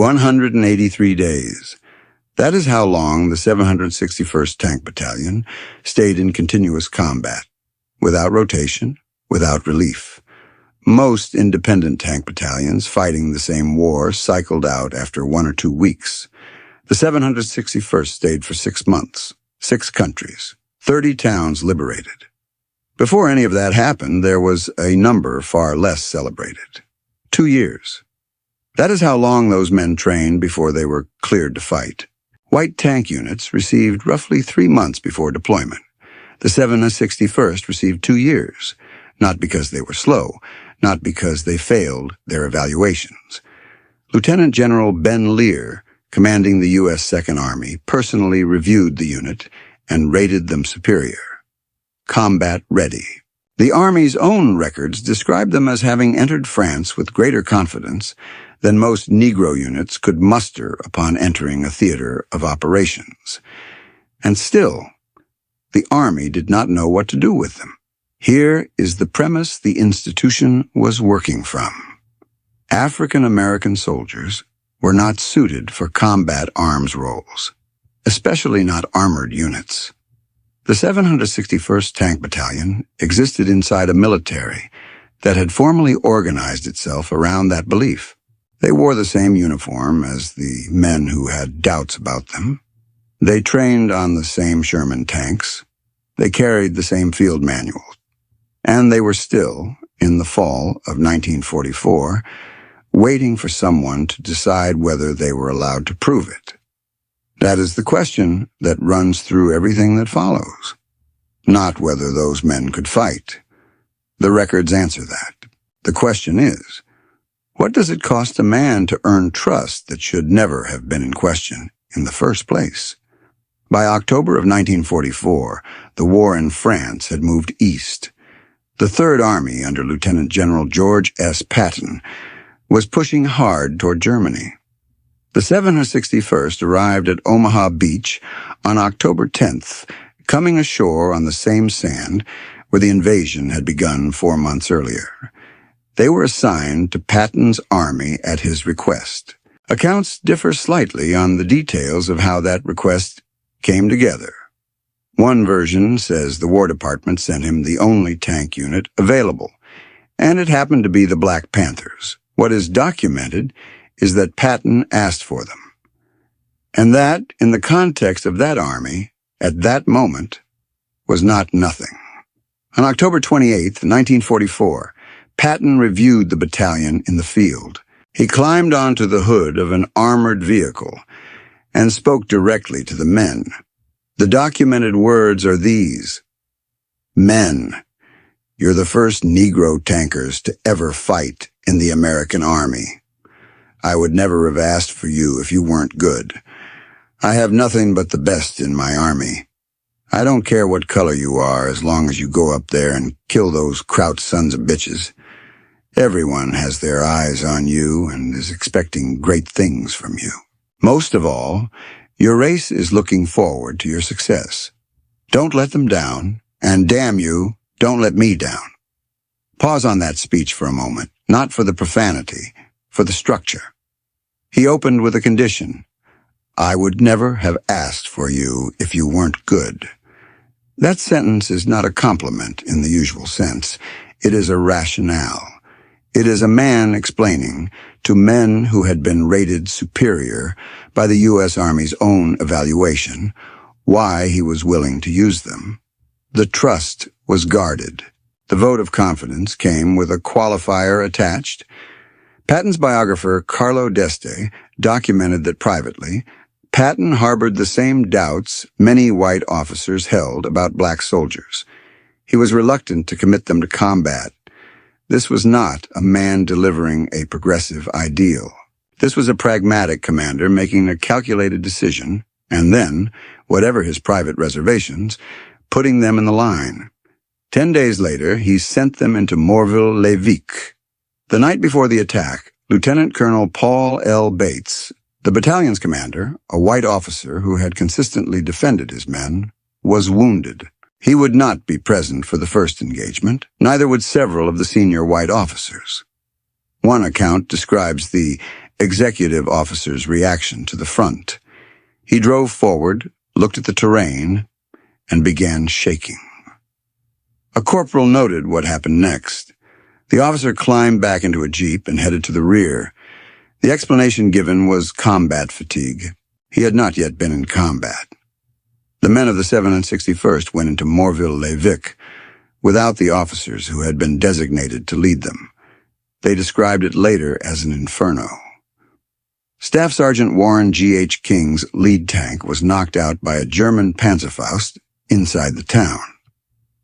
183 days. That is how long the 761st Tank Battalion stayed in continuous combat, without rotation, without relief. Most independent tank battalions fighting the same war cycled out after 1 or 2 weeks. The 761st stayed for 6 months, 6 countries, 30 towns liberated. Before any of that happened, there was a number far less celebrated. 2 years. That is how long those men trained before they were cleared to fight. White tank units received roughly 3 months before deployment. The 761st received 2 years, not because they were slow, not because they failed their evaluations. Lieutenant General Ben Lear, commanding the U.S. Second Army, personally reviewed the unit and rated them superior. Combat ready. The Army's own records described them as having entered France with greater confidence than most Negro units could muster upon entering a theater of operations. And still, the Army did not know what to do with them. Here is the premise the institution was working from. African American soldiers were not suited for combat arms roles, especially not armored units. The 761st Tank Battalion existed inside a military that had formally organized itself around that belief. They wore the same uniform as the men who had doubts about them. They trained on the same Sherman tanks. They carried the same field manuals. And they were still, in the fall of 1944, waiting for someone to decide whether they were allowed to prove it. That is the question that runs through everything that follows. Not whether those men could fight. The records answer that. The question is, what does it cost a man to earn trust that should never have been in question in the first place? By October of 1944, the war in France had moved east. The Third Army, under Lieutenant General George S. Patton, was pushing hard toward Germany. The 761st arrived at Omaha Beach on October 10th, coming ashore on the same sand where the invasion had begun 4 months earlier. They were assigned to Patton's army at his request. Accounts differ slightly on the details of how that request came together. One version says the War Department sent him the only tank unit available, and it happened to be the Black Panthers. What is documented is that Patton asked for them, and that, in the context of that army, at that moment, was not nothing. On October 28, 1944, Patton reviewed the battalion in the field. He climbed onto the hood of an armored vehicle and spoke directly to the men. The documented words are these: "Men, you're the first Negro tankers to ever fight in the American Army. I would never have asked for you if you weren't good. I have nothing but the best in my army. I don't care what color you are as long as you go up there and kill those Kraut sons of bitches. Everyone has their eyes on you and is expecting great things from you. Most of all, your race is looking forward to your success. Don't let them down, and damn you, don't let me down." Pause on that speech for a moment, not for the profanity, for the structure. He opened with a condition: "I would never have asked for you if you weren't good." That sentence is not a compliment in the usual sense. It is a rationale. It is a man explaining to men who had been rated superior by the U.S. Army's own evaluation why he was willing to use them. The trust was guarded. The vote of confidence came with a qualifier attached. Patton's biographer, Carlo D'Este, documented that privately, Patton harbored the same doubts many white officers held about black soldiers. He was reluctant to commit them to combat. This was not a man delivering a progressive ideal. This was a pragmatic commander making a calculated decision, and then, whatever his private reservations, putting them in the line. 10 days later, he sent them into Morville-lès-Vic. The night before the attack, Lieutenant Colonel Paul L. Bates, the battalion's commander, a white officer who had consistently defended his men, was wounded. He would not be present for the first engagement, neither would several of the senior white officers. One account describes the executive officer's reaction to the front. He drove forward, looked at the terrain, and began shaking. A corporal noted what happened next. The officer climbed back into a jeep and headed to the rear. The explanation given was combat fatigue. He had not yet been in combat. The men of the 761st went into Morville-lès-Vic without the officers who had been designated to lead them. They described it later as an inferno. Staff Sergeant Warren G.H. King's lead tank was knocked out by a German Panzerfaust inside the town.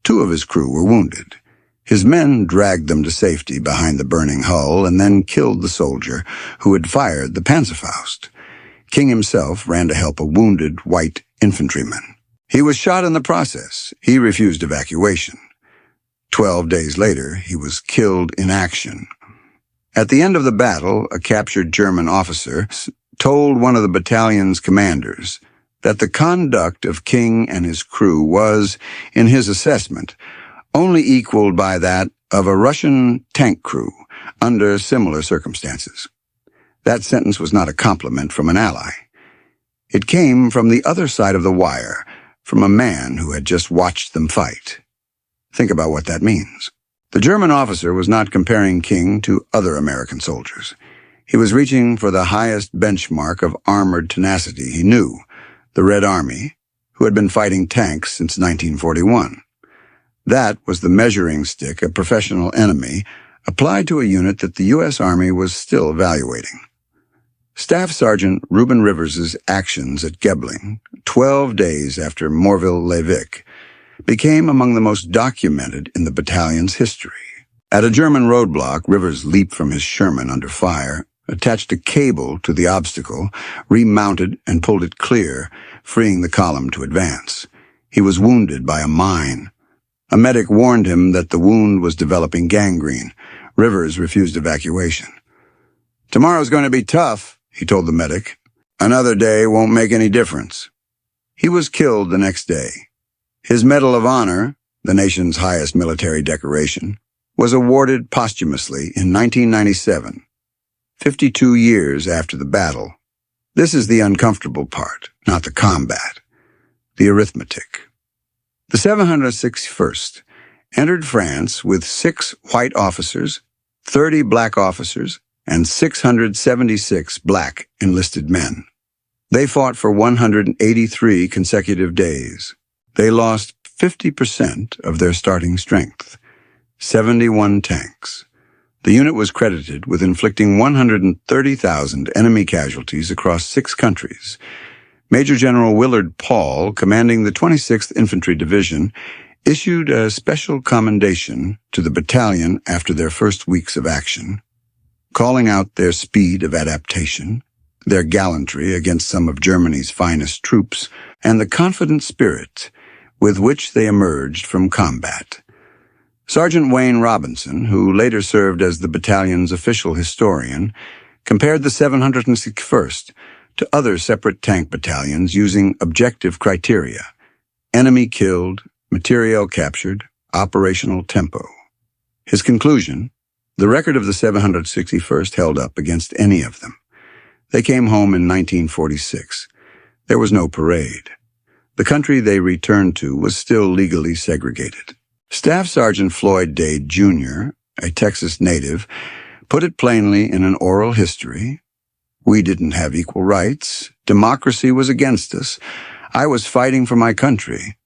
2 of his crew were wounded. His men dragged them to safety behind the burning hull and then killed the soldier who had fired the Panzerfaust. King himself ran to help a wounded white infantryman. He was shot in the process. He refused evacuation. 12 days later, he was killed in action. At the end of the battle, a captured German officer told one of the battalion's commanders that the conduct of King and his crew was, in his assessment, only equaled by that of a Russian tank crew under similar circumstances. That sentence was not a compliment from an ally. It came from the other side of the wire, from a man who had just watched them fight. Think about what that means. The German officer was not comparing King to other American soldiers. He was reaching for the highest benchmark of armored tenacity he knew, the Red Army, who had been fighting tanks since 1941. That was the measuring stick a professional enemy applied to a unit that the U.S. Army was still evaluating. Staff Sergeant Reuben Rivers's actions at Gebling, 12 days after Morville-lès-Vic, became among the most documented in the battalion's history. At a German roadblock, Rivers leaped from his Sherman under fire, attached a cable to the obstacle, remounted and pulled it clear, freeing the column to advance. He was wounded by a mine. A medic warned him that the wound was developing gangrene. Rivers refused evacuation. "Tomorrow's going to be tough," he told the medic. "Another day won't make any difference." He was killed the next day. His Medal of Honor, the nation's highest military decoration, was awarded posthumously in 1997, 52 years after the battle. This is the uncomfortable part, not the combat, the arithmetic. The 761st entered France with 6 white officers, 30 black officers, and 676 black enlisted men. They fought for 183 consecutive days. They lost 50% of their starting strength, 71 tanks. The unit was credited with inflicting 130,000 enemy casualties across 6 countries. Major General Willard Paul, commanding the 26th Infantry Division, issued a special commendation to the battalion after their first weeks of action, calling out their speed of adaptation, their gallantry against some of Germany's finest troops, and the confident spirit with which they emerged from combat. Sergeant Wayne Robinson, who later served as the battalion's official historian, compared the 761st to other separate tank battalions using objective criteria: enemy killed, materiel captured, operational tempo. His conclusion: the record of the 761st held up against any of them. They came home in 1946. There was no parade. The country they returned to was still legally segregated. Staff Sergeant Floyd Dade, Jr., a Texas native, put it plainly in an oral history: "We didn't have equal rights. Democracy was against us. I was fighting for my country."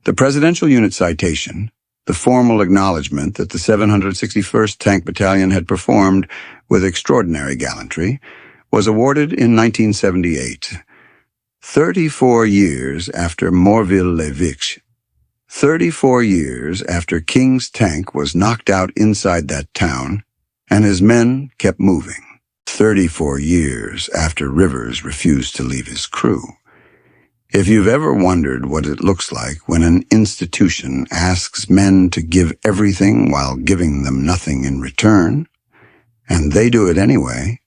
The Presidential Unit Citation, the formal acknowledgement that the 761st Tank Battalion had performed with extraordinary gallantry, was awarded in 1978. 34 years after Morville-lès-Vic, 34 years after King's tank was knocked out inside that town, and his men kept moving. 34 years after Rivers refused to leave his crew. If you've ever wondered what it looks like when an institution asks men to give everything while giving them nothing in return, and they do it anyway,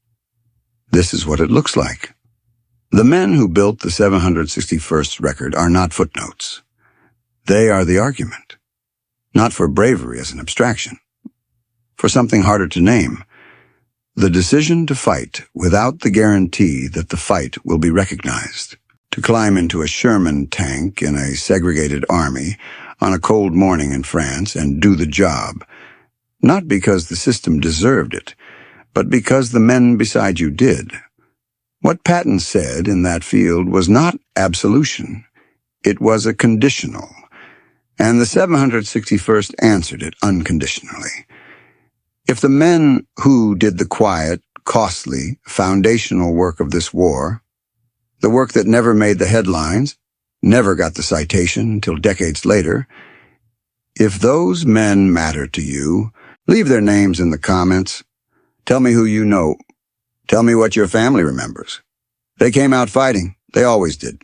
this is what it looks like. The men who built the 761st record are not footnotes. They are the argument. Not for bravery as an abstraction. For something harder to name. The decision to fight without the guarantee that the fight will be recognized. To climb into a Sherman tank in a segregated army on a cold morning in France and do the job, not because the system deserved it, but because the men beside you did. What Patton said in that field was not absolution. It was a conditional, and the 761st answered it unconditionally. If the men who did the quiet, costly, foundational work of this war, the work that never made the headlines, never got the citation until decades later, if those men matter to you, leave their names in the comments. Tell me who you know. Tell me what your family remembers. They came out fighting. They always did.